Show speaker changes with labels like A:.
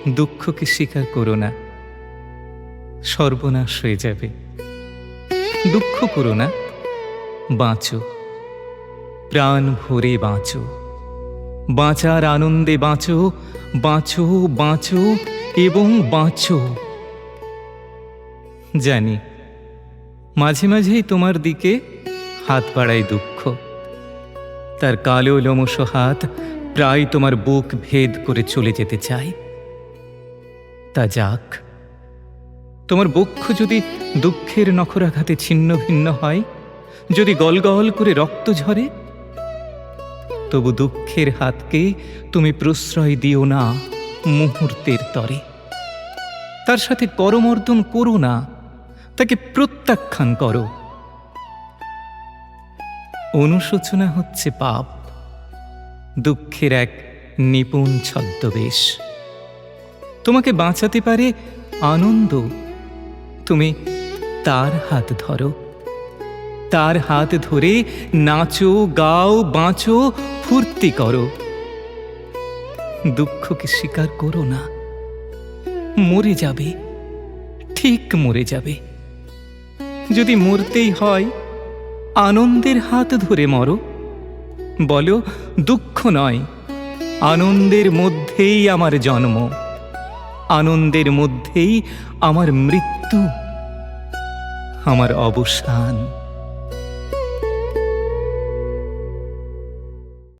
A: দুঃখকে স্বীকার করো না, সর্বনাশ হয়ে যাবে। দুঃখ করো না, বাঁচো, প্রাণ ভরে বাঁচো, বাঁচার আনন্দে বাঁচো, বাঁচো, বাঁচো এবং বাঁচো। জানি মাঝে মাঝেই তোমার দিকে হাত বাড়ায় দুঃখ, তার কালো লোমশ হাত প্রায় তোমার বুক ভেদ করে চলে যেতে চায়। তা যাক, তোমার বক্ষ যদি দুঃখের নখরাঘাতে ছিন্ন ভিন্ন হয়, যদি গলগল করে রক্ত ঝরে, তবু দুঃখের হাতকে তুমি প্রশ্রয় দিও না মুহূর্তের তরে। তার সাথে করমর্দন করো না, তাকে প্রত্যাখ্যান করো। অনুশোচনা হচ্ছে পাপ, দুঃখের এক নিপুণ ছদ্মবেশ। তোমাকে বাঁচাতে পারে আনন্দ। তুমি তার হাত ধরো, তার হাত ধরে নাচো, গাও, বাঁচো, ফুর্তি করো। দুঃখকে স্বীকার করো না, মরে যাবে, ঠিক মরে যাবে। যদি মরতেই হয়, আনন্দের হাত ধরে মরো। বলো, দুঃখ নয়, আনন্দের মধ্যেই আমার জন্ম, আনন্দের মধ্যেই আমার মৃত্যু, আমার অবসান।